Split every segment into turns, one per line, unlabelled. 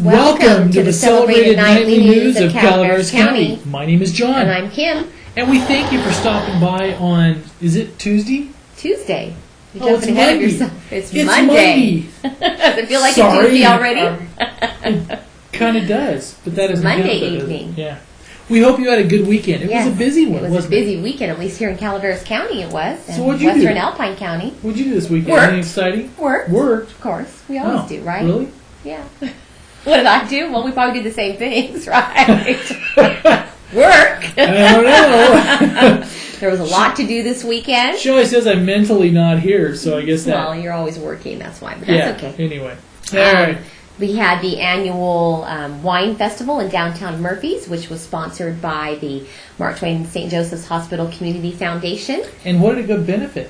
Welcome to the celebrated nightly news of Calaveras County. My name is John.
And I'm Kim.
And we thank you for stopping by on, is it Tuesday?
Tuesday. You're
Oh, it's
jumping ahead of
Monday.
yourself. It's
Monday.
Does it feel like
Sorry.
it's Tuesday already?
It kind of does, but that is
Monday evening.
Yeah. We hope you had a good weekend. It was a busy one,
It was
wasn't
a busy weekend, at least here in Calaveras County it was.
So what'd you do?
Western Alpine County.
What'd you do this weekend?
Worked.
Anything exciting?
Worked. Of course. We always do, right?
Really?
Yeah. What did I do? Well, we probably do the same things, right? Work.
I don't know.
There was a lot to do this weekend.
She always says I'm mentally not here, so I guess that...
Well, you're always working, that's why, but that's okay.
Anyway. All right.
We had the annual wine festival in downtown Murphys, which was sponsored by the Mark Twain St. Joseph's Hospital Community Foundation.
And what did it go benefit?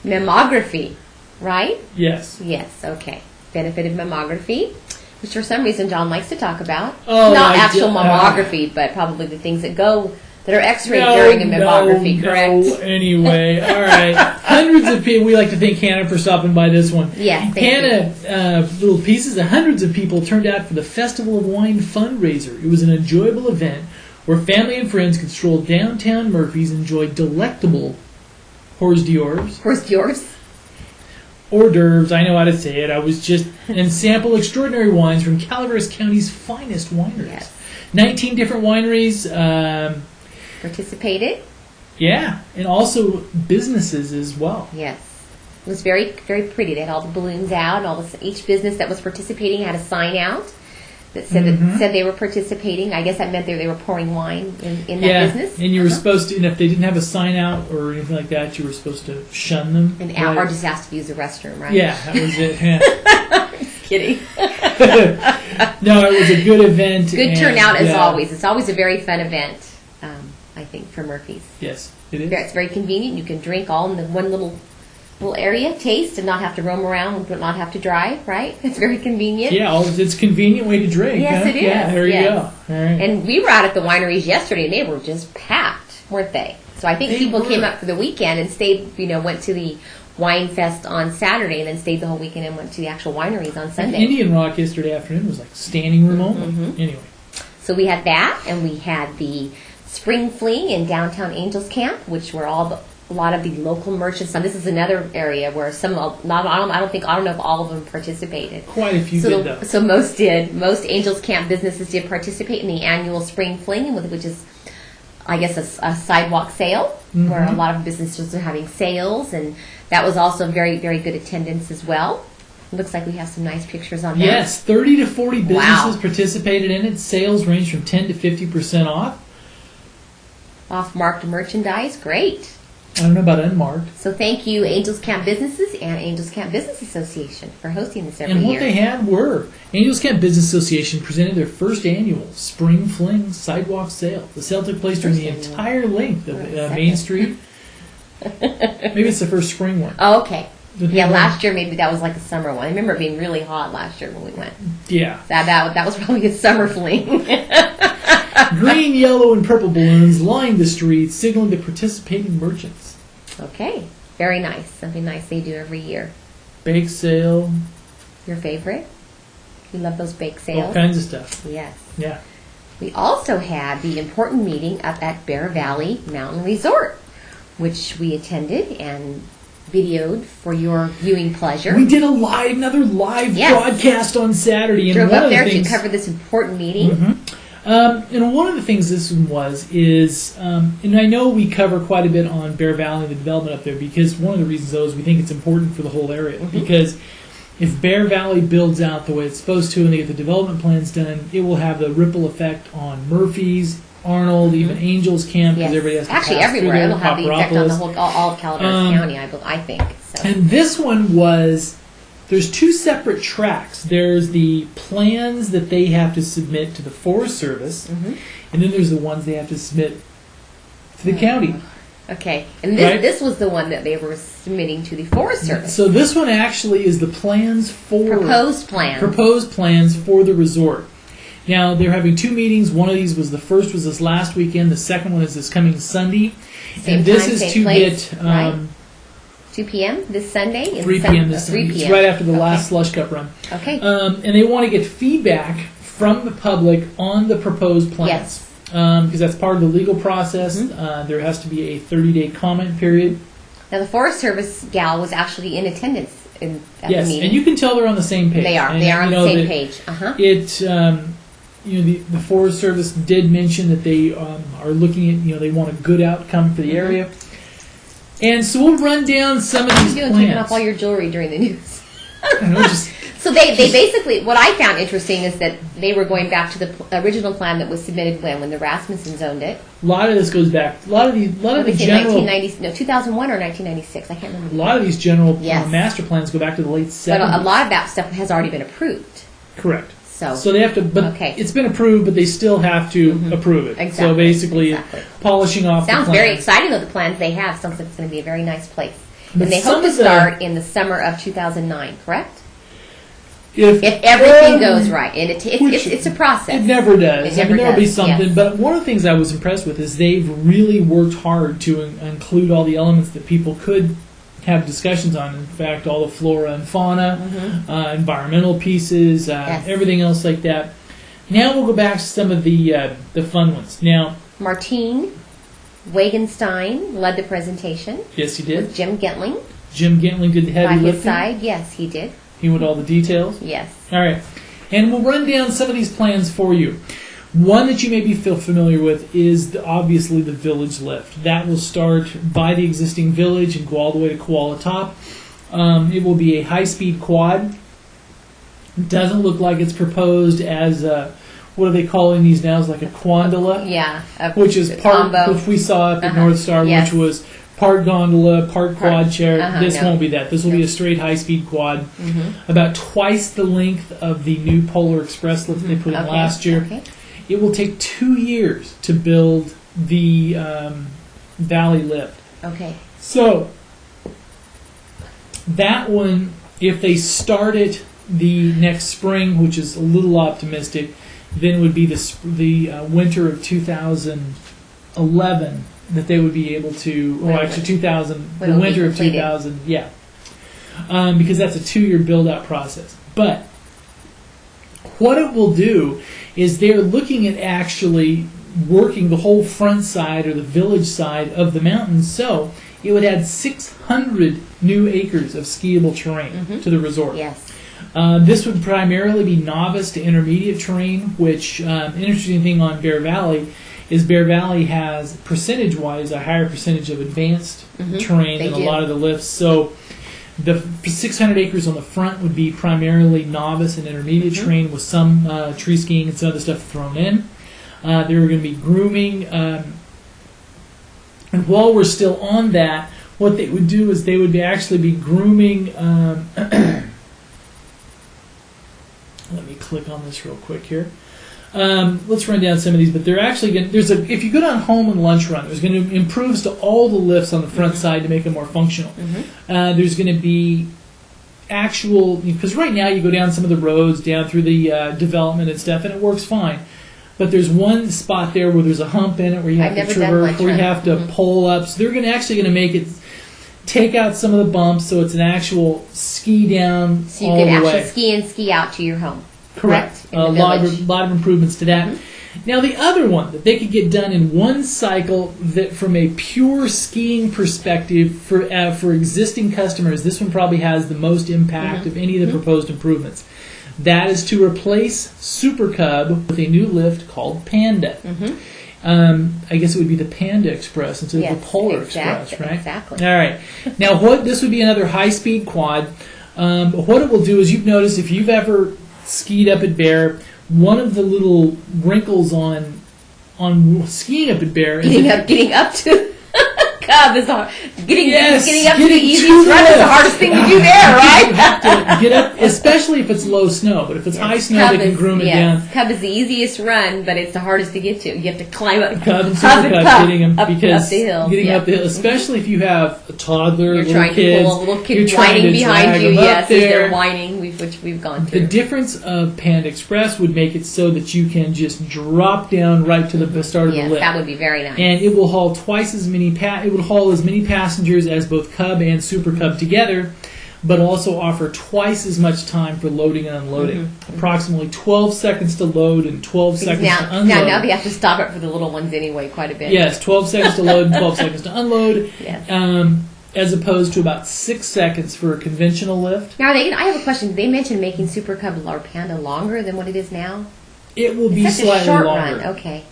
Mammography, right?
Yes.
Yes, okay. Benefited mammography, which for some reason John likes to talk about.
Oh,
not actual mammography, but probably the things that are x-rayed during a mammography, correct?
No, anyway, all right. Hundreds of people, we like to thank Hannah for stopping by this one.
Yes, thank
Hannah, little pieces of hundreds of people turned out for the Festival of Wine fundraiser. It was an enjoyable event where family and friends could stroll downtown Murphys and enjoy delectable hors d'oeuvres.
Hors d'oeuvres?
Hors d'oeuvres, I know how to say it. And sample extraordinary wines from Calaveras County's finest wineries.
Yes.
19 different wineries.
Participated.
Yeah, and also businesses as well.
Yes. It was very, very pretty. They had all the balloons out, and each business that was participating had a sign out that said they were participating. I guess that meant they were pouring wine in that business.
And you were supposed to, and if they didn't have a sign out or anything like that, you were supposed to shun them.
Or just ask to use the restroom, right?
Yeah, that was it. Yeah.
Just kidding.
No, it was a good event.
Good turnout as always. It's always a very fun event, I think, for Murphy's.
Yes, it is.
It's very convenient. You can drink all in the one little area, taste, and not have to roam around, but not have to drive, right? It's very convenient.
Yeah, it's a convenient way to drink.
Yes,
huh?
it is.
Yeah, there you go. All right.
And we were out at the wineries yesterday, and they were just packed, weren't they? So I think people came up for the weekend and stayed, went to the Wine Fest on Saturday, and then stayed the whole weekend and went to the actual wineries on Sunday.
Indian Rock yesterday afternoon was like standing room only. Mm-hmm. Anyway. So
we had that, and we had the Spring Fling in downtown Angels Camp, which were a lot of the local merchants. Now, this is another area where I don't know if all of them participated.
Quite a few did, though.
So most did. Most Angels Camp businesses did participate in the annual Spring Fling, which is, I guess, a sidewalk sale, where a lot of businesses are having sales, and that was also very, very good attendance as well. It looks like we have some nice pictures on that.
Yes, 30 to 40 businesses participated in it. Sales range from 10 to 50% off.
Off-marked merchandise, great.
I don't know about unmarked.
So thank you, Angels Camp Businesses and Angels Camp Business Association, for hosting this every year.
And what they had were Angels Camp Business Association presented their first annual Spring Fling Sidewalk Sale. The sale took place during the entire length of Main Street. Maybe it's the first spring one.
Oh, okay. Yeah, last year maybe that was like a summer one. I remember it being really hot last year when we went.
Yeah.
That was probably a summer fling.
Green, yellow, and purple balloons lined the streets, signaling to participating merchants.
Okay. Very nice. Something nice they do every year.
Bake sale.
Your favorite? You love those bake sales?
All kinds of stuff.
Yes.
Yeah.
We also had the important meeting up at Bear Valley Mountain Resort, which we attended and videoed for your viewing pleasure.
We did another live broadcast on Saturday.
Drove up there to cover this important meeting.
Mm-hmm. And one of the things this one is, and I know we cover quite a bit on Bear Valley and the development up there, because one of the reasons, though, is we think it's important for the whole area. Mm-hmm. Because if Bear Valley builds out the way it's supposed to and they get the development plans done, it will have the ripple effect on Murphy's, Arnold, even Angels Camp, because everybody has to
actually
pass
everywhere.
through there,
It'll have the effect on the whole, all of Calaveras County, I think. So.
And this one there's two separate tracks. There's the plans that they have to submit to the Forest Service, and then there's the ones they have to submit to the county.
Okay, and this was the one that they were submitting to the Forest Service.
So this one actually is the plans for...
Proposed
plans for the resort. Now, they're having two meetings. One of these the first was this last weekend. The second one is this coming Sunday.
Same
and this
time,
is
same
to
place,
get...
right? 2 p.m. this Sunday.
3 p.m. this Sunday.
3 p.m.
It's right after the last slush cup run.
Okay.
And they want to get feedback from the public on the proposed plans.
Yes.
Because that's part of the legal process. There has to be a 30-day comment period.
Now, the Forest Service gal was actually in attendance at the meeting.
And you can tell they're on the same page.
They are.
And,
they are on the same page.
The Forest Service did mention that they are looking at, they want a good outcome for the area. And so we'll run down some of these plans.
Taking off all your jewelry during the news.
I don't know,
So they basically, what I found interesting is that they were going back to the original plan that was submitted when the Rasmussens owned it.
A lot of this goes back. A lot of the general
2001 or 1996. I can't remember.
A lot of these general master plans go back to the late 70s.
But a lot of that stuff has already been approved.
Correct.
So
they have to, but it's been approved, but they still have to approve it.
Exactly.
So basically, polishing off the plans.
Sounds very exciting, though, the plans they have. Sounds like it's going to be a very nice place.
But
and they hope to start in the summer of 2009, correct? If everything goes right. And it's a process.
It never does. There'll be something.
Yes.
But one of the things I was impressed with is they've really worked hard to include all the elements that people could have discussions on. In fact, all the flora and fauna, environmental pieces, everything else like that. Now we'll go back to some of the fun ones. Now,
Martine Wagenstein led the presentation.
Yes, he did.
With Jim Gentling.
Jim Gentling did the heavy lifting.
By his side, yes, he did.
He went all the details?
Yes.
All right. And we'll run down some of these plans for you. One that you may be familiar with is obviously the village lift. That will start by the existing village and go all the way to Koala Top. It will be a high-speed quad. It doesn't look like it's proposed as what are they calling these now? It's like a quandola.
Yeah.
Which is part, which we saw up at North Star, which was part gondola, part quad chair. This won't be that. This will be a straight high-speed quad, about twice the length of the new Polar Express lift they put in last year.
Okay.
It will take 2 years to build the Valley lift.
Okay.
So that one, if they start it the next spring, which is a little optimistic, then it would be the winter of 2011 that they would be able to, or actually 2000, the winter of 2000, because that's a 2-year build-out process. But what it will do is they're looking at actually working the whole front side or the village side of the mountain, so it would add 600 new acres of skiable terrain to the resort.
Yes.
This would primarily be novice to intermediate terrain, which, interesting thing on Bear Valley is Bear Valley has, percentage-wise, a higher percentage of advanced terrain than a lot of the lifts. So the 600 acres on the front would be primarily novice and intermediate terrain with some tree skiing and some other stuff thrown in. They were going to be grooming. And while we're still on that, what they would do is they would actually be grooming... let me click on this real quick here. Let's run down some of these, but they're actually going to, if you go down home and lunch run, there's going to be improves to all the lifts on the front side to make them more functional. There's going to be actual, because right now you go down some of the roads, down through the development and stuff, and it works fine. But there's one spot there where there's a hump in it where you have to traverse, where you have to pull up. So they're actually going to make it, take out some of the bumps so it's an actual ski down
so you
all
can
the
actually
way.
Ski in, ski out to your home.
Correct. A lot of improvements to that. Now the other one that they could get done in one cycle, that from a pure skiing perspective for existing customers, this one probably has the most impact of any of the proposed improvements. That is to replace Super Cub with a new lift called Panda. I guess it would be the Panda Express instead of the Polar Express, right?
Exactly.
All right. Now, this would be another high-speed quad. What it will do is, you've noticed if you've ever skied up at Bear, one of the little wrinkles on skiing up at Bear is
getting up to Cub is hard. Getting up to the easiest run is the hardest thing to do there, right?
You have to get up, especially if it's low snow. But if it's high snow, they can groom it down.
Cub is the easiest run, but it's the hardest to get to. You have to climb up.
Cub and Super Cub, getting them
up the hill.
Getting up the hill, especially if you have a toddler,
you're trying to pull a little kid whining behind you. Yes, as they're whining, which we've gone through.
The difference of Panda Express would make it so that you can just drop down right to the start of the lift.
That would be very nice.
And it will haul twice as many. It would haul as many passengers as both Cub and Super Cub together, but also offer twice as much time for loading and unloading. Approximately 12 seconds to load and 12 seconds to unload.
Now they have to stop it for the little ones anyway quite a bit.
Yes, 12 seconds to load and 12 seconds to unload.
Yes.
As opposed to about 6 seconds for a conventional lift.
Now, I have a question. They mentioned making Super Cub or Panda longer than what it is now.
It will be
It's such
slightly
a short
longer.
run. Okay.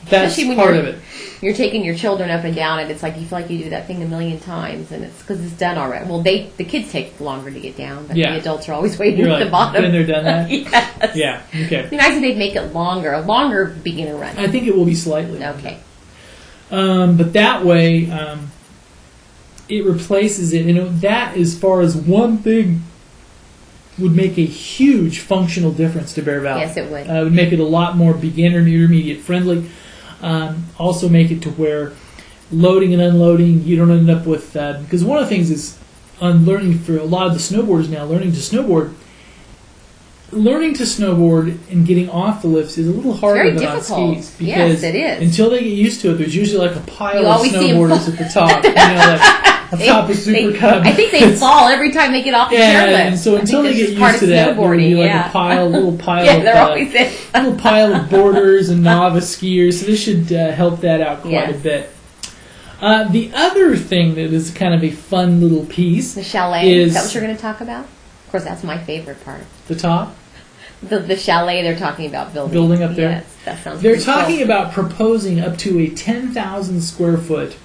That's
Especially when
part of it.
You're taking your children up and down it. It's like you feel like you do that thing a million times, and it's because it's done already. Well, the kids take longer to get down, but
Yeah.
the adults are always waiting
You're
at
like,
the bottom.
been there, done that?
Yes.
Yeah, okay.
It'd be nice if they'd make it longer, a longer beginner run.
I think it will be slightly longer.
Okay.
But that way, it replaces it. That, as far as one thing, would make a huge functional difference to Bear Valley.
Yes, it would.
Would make it a lot more beginner and intermediate friendly. Also make it to where loading and unloading, you don't end up with because one of the things is on learning for a lot of the snowboarders now, learning to snowboard and getting off the lifts is a little harder
very
than
difficult.
on skis.
Yes, it is.
Until they get used to it, there's usually like a pile
You
of
always see 'em
snowboarders at the top. Like a top of Super Cub.
I think they fall every time they get off the chairlift.
And so until they get used to that, there will be like a little pile
yeah,
of
they're always in.
little pile of boarders and novice skiers. So this should help that out quite a bit. The other thing that is kind of a fun little piece,
The chalet. Is that what you're going to talk about? Of course, that's my favorite part.
The top.
The chalet they're talking about
Building up there.
Yes, that sounds.
They're
pretty
talking
cool.
about proposing up to a 10,000 square foot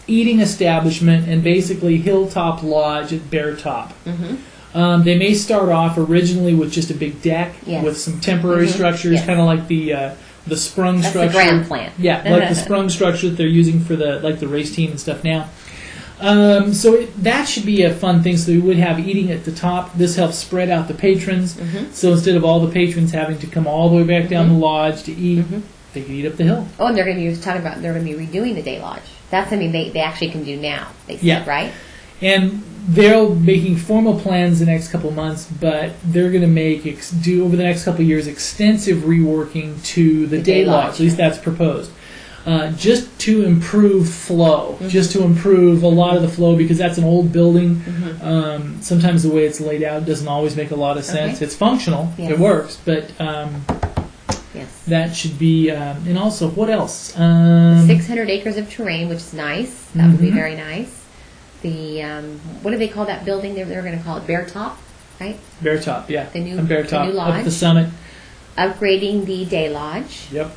eating establishment and basically hilltop lodge at Bear Top. They may start off originally with just a big deck with some temporary structures, kind of like the sprung structure.
That's the grand plan.
Yeah, like the sprung structure that they're using for the race team and stuff now. So that should be a fun thing. So we would have eating at the top. This helps spread out the patrons. So instead of all the patrons having to come all the way back down the lodge to eat, they can eat up the hill.
Oh, and they're going to be talking about they're going to be redoing the day lodge. That's something they actually can do now. They said, right?
And they're making formal plans the next couple months, but they're going to do over the next couple years extensive reworking to the day lodge. At least that's proposed. Just to improve flow, just to improve a lot of the flow, because that's an old building. Sometimes the way it's laid out doesn't always make a lot of sense. It's functional, it works, but that should be. And also, what else?
600 acres of terrain, which is nice. That would be very nice. The what do they call that building? They're going to call it Bear Top, right?
Bear Top, yeah.
The new
Bear Top,
the new lodge.
up the summit.
Upgrading the day lodge.
Yep.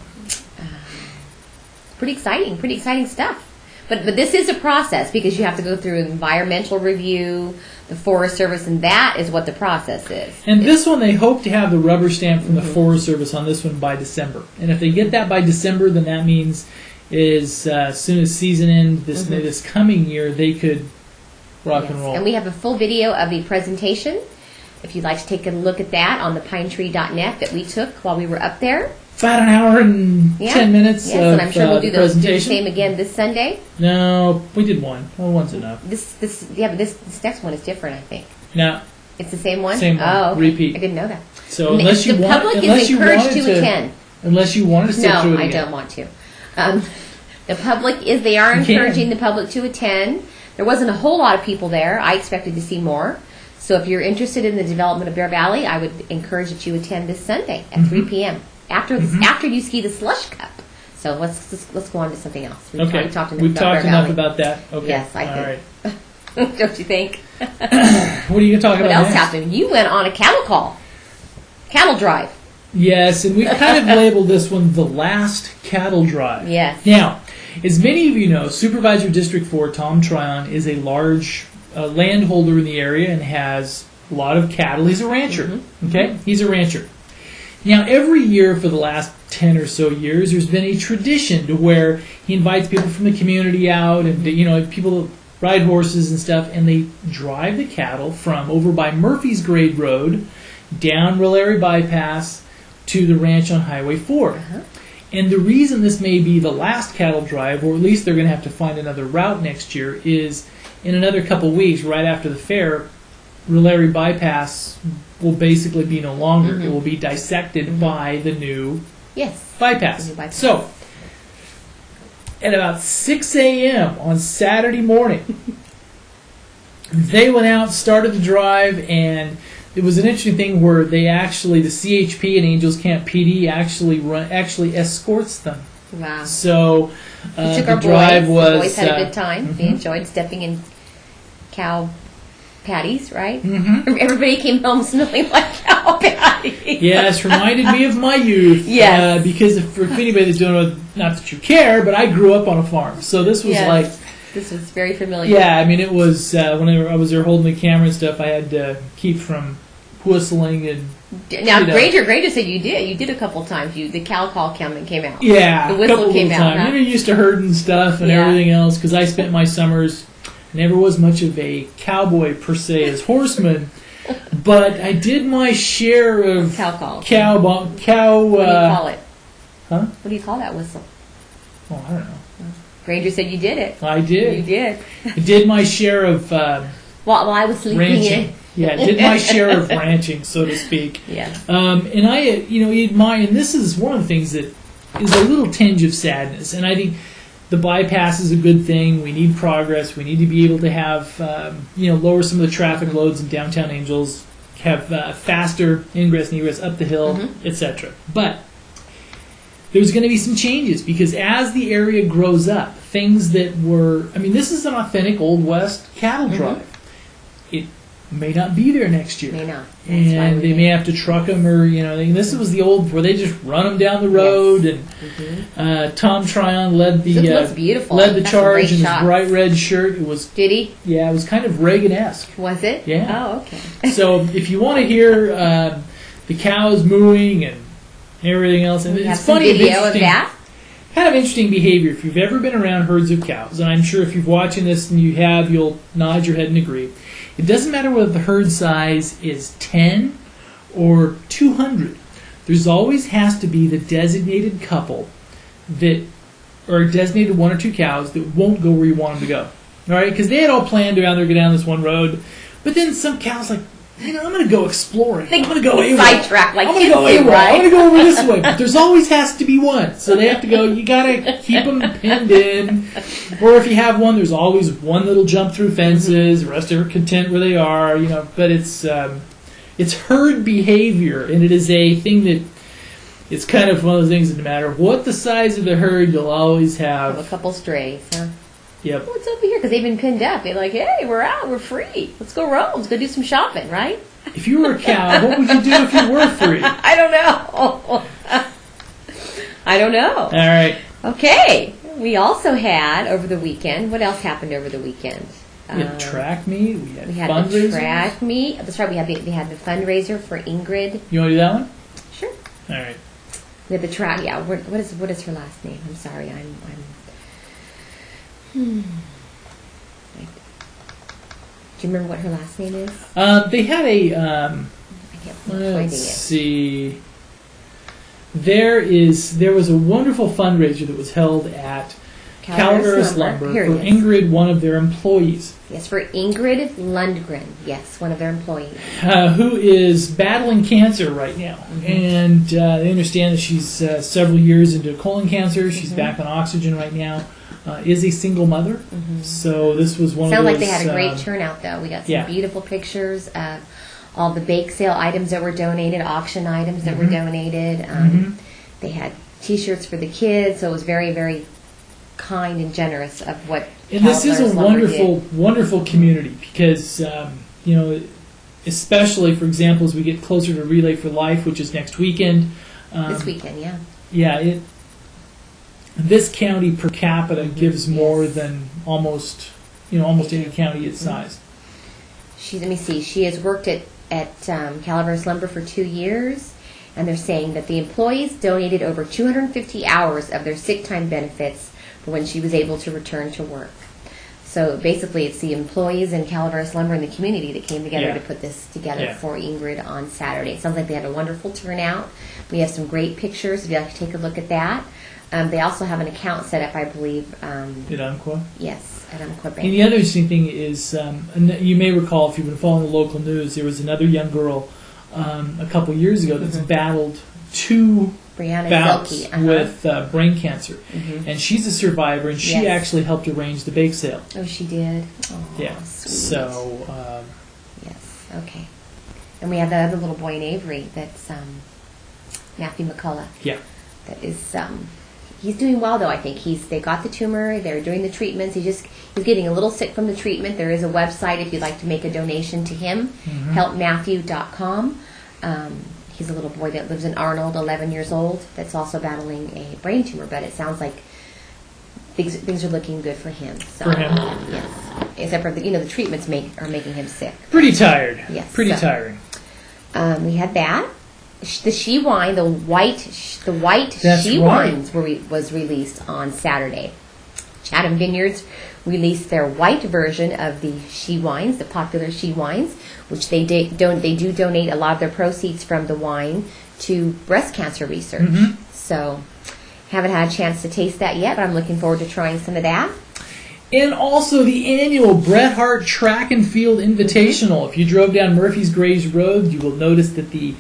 Pretty exciting stuff. But this is a process because you have to go through an environmental review, the Forest Service, and that is what the process is.
And this one, they hope to have the rubber stamp from the Forest Service on this one by December. And if they get that by December, then that means as soon as season end this coming year, they could rock and roll.
And we have a full video of the presentation. If you'd like to take a look at that on the pinetree.net that we took while we were up there.
About an hour and 10 minutes.
Yes, and I'm sure we'll do the same again this Sunday.
No, we did one. Well, one's enough.
But this next one is different, I think.
No.
It's the same one?
Same one.
Oh, okay.
Repeat.
I didn't know that.
So unless you
the public is encouraged to attend.
Unless you wanted to sit through it again.
No, I don't want to. The public they are encouraging the public to attend. There wasn't a whole lot of people there. I expected to see more. So if you're interested in the development of Bear Valley, I would encourage that you attend this Sunday at 3 p.m. After you ski the slush cup. So let's go on to something else. We've talked
enough about that. Okay.
Yes, I think. Don't you think?
What are you going to talk about?
What else
next?
happened? You went on a cattle drive.
Yes, and we've kind of labeled this one the last cattle drive.
Yes.
Now, as many of you know, Supervisor District 4 Tom Tryon is a large landholder in the area and has a lot of cattle. He's a rancher. Okay, he's a rancher. Now, every year for the last 10 or so years, there's been a tradition to where he invites people from the community out, and people ride horses and stuff, and they drive the cattle from over by Murphy's Grade Road down Rolary Bypass to the ranch on Highway 4. And the reason this may be the last cattle drive, or at least they're going to have to find another route next year, is in another couple weeks, right after the fair, Rolary Bypass will basically be no longer. It will be dissected by the new bypass. So at about 6 a.m. on Saturday morning. They went out, started the drive, and it was an interesting thing where they actually, the CHP and Angels Camp PD actually escorts them.
Wow.
So
We took
the
our
drive
boys.
was.
The boys had a good time.
Mhm.
They enjoyed stepping in cow patties, right?
Mhm.
Everybody came home smelling like cow patties.
Yes, reminded me of my youth.
Yes.
Because for anybody that don't know, not that you care, but I grew up on a farm, so this was
Yes.
like.
This was very familiar.
Yeah, I mean, it was whenever I was there holding the camera and stuff, I had to keep from whistling and.
Now,
You know.
Granger said you did. You did a couple times. The cow call came out.
Yeah,
The whistle
couple
came
of
out,
times.
huh?
You know, used to herding stuff and
Yeah.
everything else because I spent my summers. Never was much of a cowboy per se as horseman, but I did my share of
Cow calls.
cow.
What do you call it?
Huh?
What do you call that whistle?
Oh, I don't know.
Granger said you did it.
I
You
did.
did.
I did my share of
While I was sleeping
ranching.
in.
Yeah, I did my share of ranching, so to speak.
Yes.
And I, admire, and this is one of the things that is a little tinge of sadness. And I think the bypass is a good thing. We need progress. We need to be able to have, lower some of the traffic loads in downtown Angels, have faster ingress and egress up the hill, etc. But there's going to be some changes because as the area grows up, things that were, this is an authentic Old West cattle drive. It may not be there next year.
May not. That's why
And
we
they may have to truck them, or this was the old where they just run them down the road. And Tom Tryon led the
It looks beautiful.
led the
Got some
charge
great
in his
shots.
bright red shirt. It was
Did he?
it was kind of Reagan-esque.
Was it?
Yeah.
Oh, okay.
So if you want to hear the cows mooing and everything else, and
We have
it's
some
funny, and
video of
interesting-
that.
kind of interesting behavior. If you've ever been around herds of cows, and I'm sure if you're watching this and you have, you'll nod your head and agree. It doesn't matter whether the herd size is 10 or 200. There's always has to be the designated couple that, or designated one or two cows that won't go where you want them to go. All right, because they had all planned to go down this one road, but then some cows like, I'm going to go exploring. I'm going to go AWOL.
Sidetrack like
I'm going to
kids
go
do,
AWOL.
right?
I'm going to go over this way. But there's always has to be one. So they have to go, you got to keep them pinned in. Or if you have one, there's always one that'll jump through fences. The rest are content where they are, But it's herd behavior, and it is a thing that it's kind of one of those things that no matter what the size of the herd, you'll always
Have a
have.
couple strays, huh?
Yep.
What's over here? Because they've been pinned up. They're like, hey, we're out. We're free. Let's go roam. Let's go do some shopping, right?
If you were a cow, what would you do if you were free?
I don't know. I don't know.
All right.
Okay. We also had over the weekend. What else happened over the weekend?
We had track meet. We had
We had the
fundraisers.
track meet. That's right. We had the fundraiser for Ingrid.
You want to do that one?
Sure.
All right.
We had the track. Yeah. What is her last name? I'm sorry. I'm. Do you remember what her last name is?
They had a.
I can't find
Let's
it.
see. There was a wonderful fundraiser that was held at Calaveras Lumber
Here
for
it is.
Ingrid, one of their employees,
Yes, for Ingrid Lundgren. Yes, one of their employees.
who is battling cancer right now. And they understand that she's several years into colon cancer. She's back on oxygen right now. Is a single mother. So this was one
Sounds
of
like
those.
they had a great turnout, though. We got some
yeah.
beautiful pictures of all the bake sale items that were donated, auction items that were donated. They had T-shirts for the kids, so it was very, very kind and generous of what.
And this is a
Calaveras Lumber
wonderful, wonderful community because, especially, for example, as we get closer to Relay for Life, which is next weekend.
did. This weekend, yeah.
Yeah, this county per capita gives more than almost any county its size.
Let me see. She has worked at Calaveras Lumber for 2 years, and they're saying that the employees donated over 250 hours of their sick time benefits for when she was able to return to work. So basically, it's the employees in Calaveras Lumber and the community that came together to put this together for Ingrid on Saturday. It sounds like they had a wonderful turnout. We have some great pictures if you'd like to take a look at that. They also have an account set up, I believe.
At Umpqua?
Yes, at Umpqua Bank.
And the other interesting thing is, and you may recall if you've been following the local news, there was another young girl a couple years ago that's battled two
Brianna
bouts
Zelke,
with brain cancer, and she's a survivor, and she
Yes.
actually helped arrange the bake sale.
Oh, she did. Oh,
Yeah.
sweet.
So
Yes. Okay. And we have that other little boy in Avery. That's Matthew McCullough.
yeah.
That is. He's doing well though. I think they got the tumor. They're doing the treatments. He's getting a little sick from the treatment. There is a website if you'd like to make a donation to him. Helpmatthew.com. He's a little boy that lives in Arnold, 11 years old. That's also battling a brain tumor. But it sounds like things are looking good for him. So,
For him.
yes. Except for the treatments are making him sick.
Pretty tired.
Yes.
Pretty
So,
tiring.
We had that. The she wine, the white
That's
she
right.
wines was released on Saturday. Chatham Vineyards released their white version of the she wines, the popular she wines, which they do donate a lot of their proceeds from the wine to breast cancer research. So, haven't had a chance to taste that yet, but I'm looking forward to trying some of that.
And also the annual Bret Hart Track and Field Invitational. If you drove down Murphy's Graves Road, you will notice that the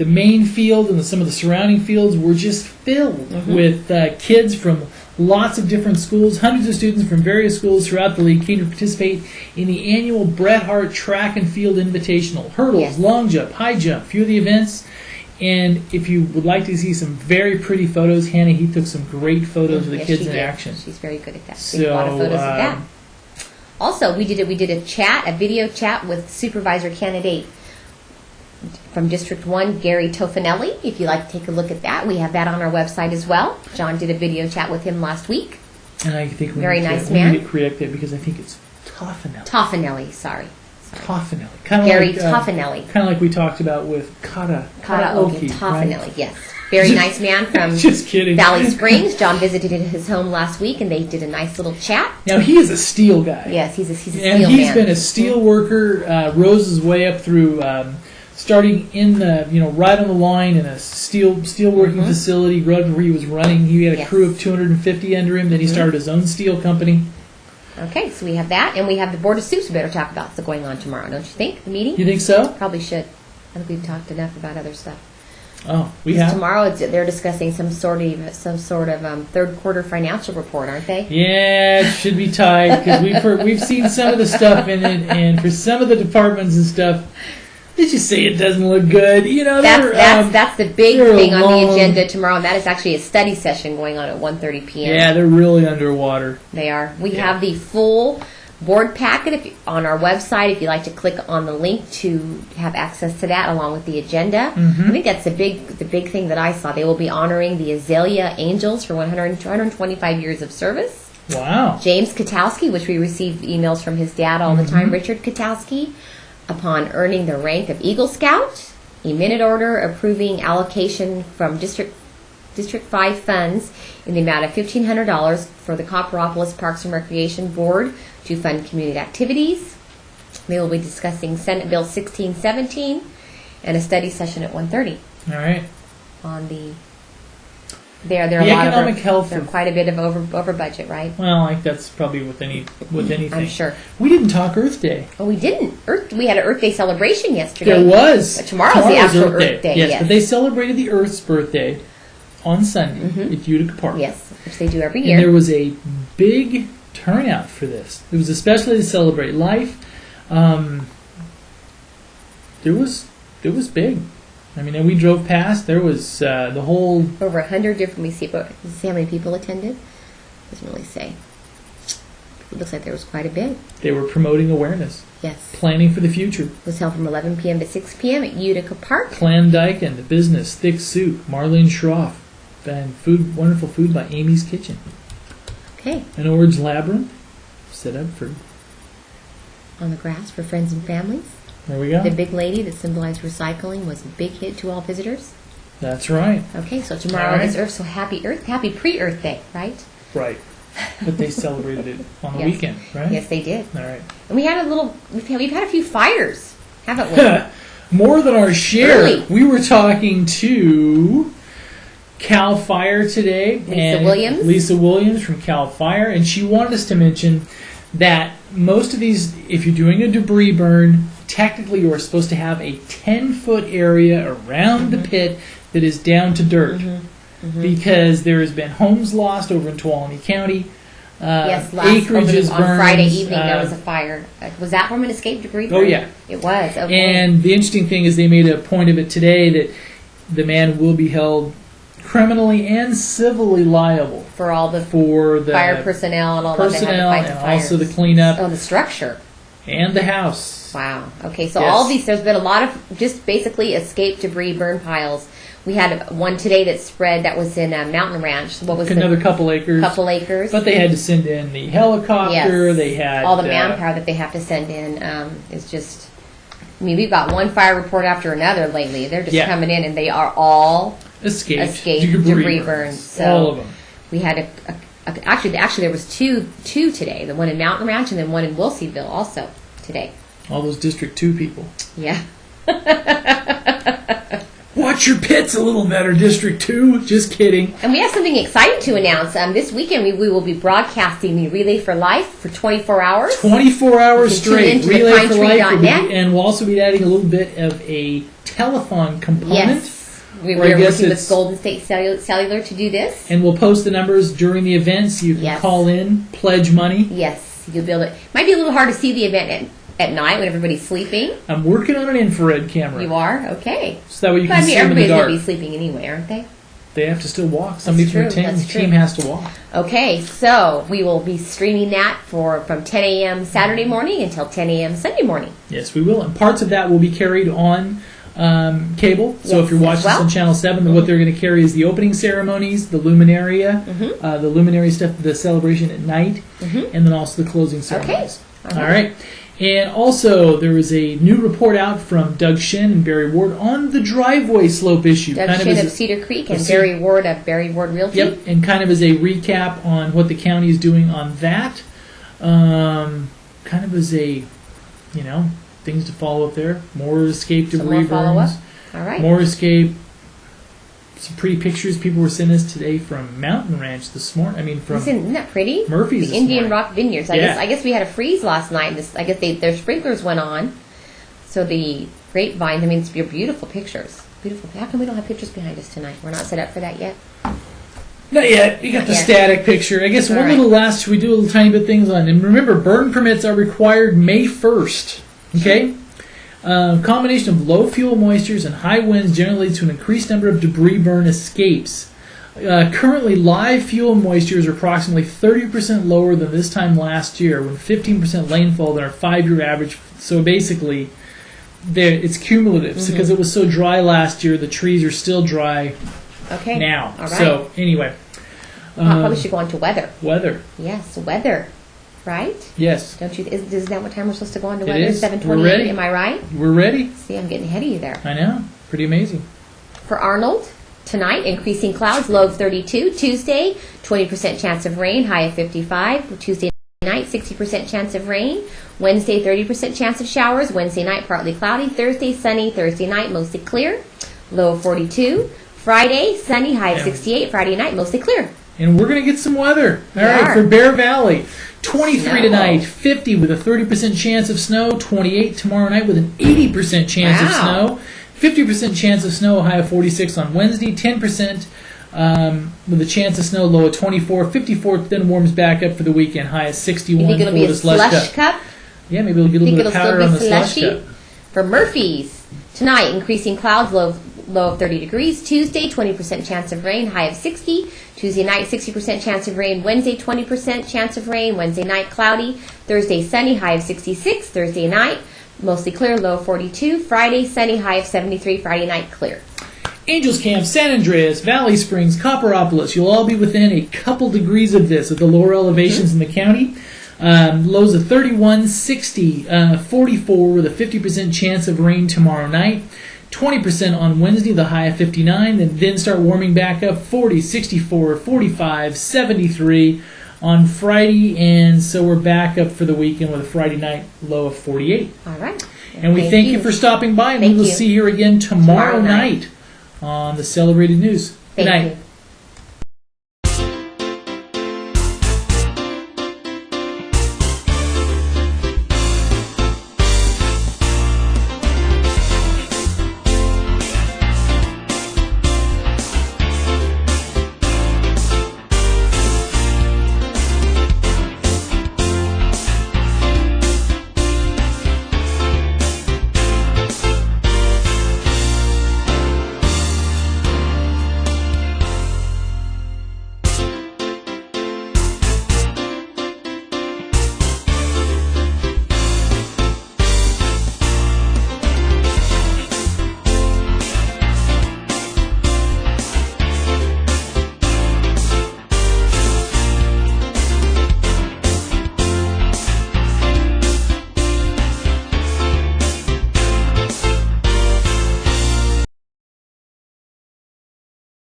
main field and some of the surrounding fields were just filled with kids from lots of different schools. Hundreds of students from various schools throughout the league came to participate in the annual Bret Hart Track and Field Invitational. Hurdles,
Yes.
long jump, high jump, few of the events. And if you would like to see some very pretty photos, Hannah Heath took some great photos of the
Yes,
kids
she
in
did.
action.
She's very good at that.
So,
We have a lot of photos of that. Also, we did a video chat with supervisor candidate from District 1, Gary Tofinelli. If you'd like to take a look at that, we have that on our website as well. John did a video chat with him last week.
And I think
Very nice
we
man.
need to correct that because I think it's Tofinelli.
Tofinelli, sorry.
Tofinelli. Kind of
Gary
like,
Tofinelli.
Kind of like we talked about with
Karaoke, Tofinelli,
right?
yes. Very nice man from
Just kidding.
Valley Springs. John visited his home last week, and they did a nice little chat.
Now he is a steel guy.
Yes, he's a steel
and
man.
he's been a steel worker, rose his way up through starting in the right on the line in a steel working facility. Right where he was running, he had a
Yes.
crew of 250 under him. Then he started his own steel company.
Okay, so we have that, and we have the Board of Soups we better talk about that's going on tomorrow, don't you think? The meeting?
You think so?
Probably should. I think we've talked enough about other stuff.
Oh, we have.
Tomorrow they're discussing some sort of third quarter financial report, aren't they?
Yeah, it should be tight because we've seen some of the stuff in it, and for some of the departments and stuff, let's just say it doesn't look good.
That's the big
they're
thing on the
long.
agenda tomorrow, and that is actually a study session going on at 1:30 p.m.
Yeah, they're really underwater.
They are. We
Yeah.
have the full board packet on our website if you'd like to click on the link to have access to that along with the agenda. I think that's the big thing that I saw. They will be honoring the Azalea Angels for 125 years of service.
Wow.
James Katowski, which we receive emails from his dad all the time, Richard Katowski, upon earning the rank of Eagle Scout, a minute order approving allocation from District 5 funds in the amount of $1,500 for the Copperopolis Parks and Recreation Board to fund community activities. They will be discussing Senate Bill 1617 and a study session at 1:30
All right.
on the. They're
The
a lot
economic
of
health
they're
of-
quite a bit of over budget, right?
Well, like that's probably with anything.
I'm sure.
We didn't talk Earth Day.
Oh, we didn't. We had an Earth Day celebration yesterday.
There was.
But tomorrow's the actual Earth Day,
Yes,
yes.
but they celebrated the Earth's birthday on Sunday at Utica Park.
Yes, which they do every
And
year.
there was a big turnout for this. It was especially to celebrate life. It was big. I mean, and we drove past. There was the whole.
Over 100 different. Let me see how many people attended. Doesn't really say. It looks like there was quite a bit.
They were promoting awareness,
Yes.
planning for the future.
It was held from 11 p.m. to 6 p.m. at Utica Park.
Clan Dyken, the business, thick soup, Marlene Schroff, and wonderful food by Amy's Kitchen.
Okay.
An Orange Labyrinth set up for.
On the grass for friends and families.
There we go.
The big lady that symbolized recycling was a big hit to all visitors.
That's right.
Okay, so tomorrow
All right.
is Earth, so happy pre-Earth Day, right?
Right. But they celebrated it on the
Yes.
weekend, right?
Yes, they did.
All right.
And we had we've had a few fires, haven't we?
More than our share.
Really?
We were talking to Cal Fire today. Lisa Williams from Cal Fire, and she wanted us to mention that most of these, if you're doing a debris burn, technically you are supposed to have a 10-foot area around the pit that is down to dirt. because there has been homes lost over in Tuolumne County.
Yes,
acreages
on
burned.
Friday evening there was a fire. Was that from an escape debris burn?
Oh, yeah.
It was, okay.
And the interesting thing is they made a point of it today that the man will be held criminally and civilly liable
for the fire personnel and all that
personnel
that had to fight the
and
fires.
also the cleanup.
Oh, the structure.
And the house.
Wow. Okay, so
Yes.
all these, there's been a lot of just basically escape debris burn piles. We had one today that spread that was in Mountain Ranch. What was
Another
the
couple acres.
couple acres?
But they had to send in the helicopter.
Yes.
They had
all the manpower that they have to send in is just. I mean, we've got one fire report after another lately. They're just coming in, and they are all
escaped
debris burns. So
all of them.
we had actually there was two today. The one in Mountain Ranch and then one in Wilseyville also today.
All those District 2 people.
Yeah.
Watch your pits a little better, District 2. Just kidding.
And we have something exciting to announce. This weekend we will be broadcasting the Relay for Life for 24 hours.
24 hours straight. Relay for Life. And we'll also be adding a little bit of a telethon component.
Yes. We're working with Golden State Cellular to do this.
And we'll post the numbers during the event so you can call in, pledge money.
Yes. You'll be able to. Might be a little hard to see the event at night when everybody's sleeping.
I'm working on an infrared camera.
You are? Okay.
So that way you can see them in the dark.
Everybody's going to be sleeping anyway, aren't they?
They have to still walk. Somebody from the team has to walk.
Okay, so we will be streaming that from 10 a.m. Saturday morning until 10 a.m. Sunday morning.
Yes, we will. And parts of that will be carried on cable. So if you're watching this on Channel 7, what they're going to carry is the opening ceremonies, the luminaria, the luminary stuff, the celebration at night, and then also the closing ceremonies.
Okay.
All right. And also, there was a new report out from Doug Shin and Barry Ward on the driveway slope issue.
Doug Shin of Cedar Creek and Barry Ward of Barry Ward Realty.
Yep, and kind of as a recap on what the county is doing on that. Kind of as a, things to follow up there. More escape debris burns.
Follow-up. All right.
More escape. Some pretty pictures people were sending us today from Mountain Ranch this morning.
Isn't that pretty?
Murphy's.
The Indian Rock Vineyards. I guess we had a freeze last night. I guess their sprinklers went on. So the grapevines. It's beautiful pictures. Beautiful. How come we don't have pictures behind us tonight? We're not set up for that yet.
Not yet. You got the static picture. I guess we do a little tiny bit things on. And remember, burn permits are required May 1st. Okay. Combination of low fuel moistures and high winds generally leads to an increased number of debris burn escapes. Currently, live fuel moistures are approximately 30% lower than this time last year, when 15% rainfall than our 5-year average. So basically, it's cumulative because it was so dry last year. The trees are still dry now.
All right.
So anyway,
probably should go on to weather.
Weather.
Yes, weather. Right?
Yes.
Don't you? Isn't that what time we're supposed to go on to weather?
It is.
7:28.
We're ready.
Am I right?
We're ready.
See, I'm getting ahead of you there.
I know. Pretty amazing.
For Arnold, tonight, increasing clouds, low of 32. Tuesday, 20% chance of rain, high of 55. Tuesday night, 60% chance of rain. Wednesday, 30% chance of showers. Wednesday night, partly cloudy. Thursday, sunny. Thursday night, mostly clear, low of 42. Friday, sunny, high of 68. Friday night, mostly clear.
And we're going to get some weather. All right, for Bear Valley. 23 tonight, 50 with a 30% chance of snow, 28 tomorrow night with an 80% chance of snow, 50% chance of snow, a high of 46 on Wednesday, 10% with a chance of snow, low of 24, 54 then warms back up for the weekend, high of 61.
You think it'll be a slush cup?
Yeah, maybe we'll get a little bit of powder on the slush cup.
For Murphy's, tonight, increasing clouds, low of 30 degrees. Tuesday, 20% chance of rain, high of 60. Tuesday night, 60% chance of rain. Wednesday, 20% chance of rain. Wednesday night, cloudy. Thursday, sunny, high of 66. Thursday night, mostly clear, low of 42. Friday, sunny, high of 73. Friday night, clear.
Angels Camp, San Andreas, Valley Springs, Copperopolis. You'll all be within a couple degrees of this at the lower elevations in the county. Lows of 31, 60, 44 with a 50% chance of rain tomorrow night. 20% on Wednesday, the high of 59, then start warming back up, 40, 64, 45, 73 on Friday, and so we're back up for the weekend with a Friday night low of 48.
All right.
And we thank you for stopping by, and we will see you here again tomorrow night on the Celebrated News. Good night.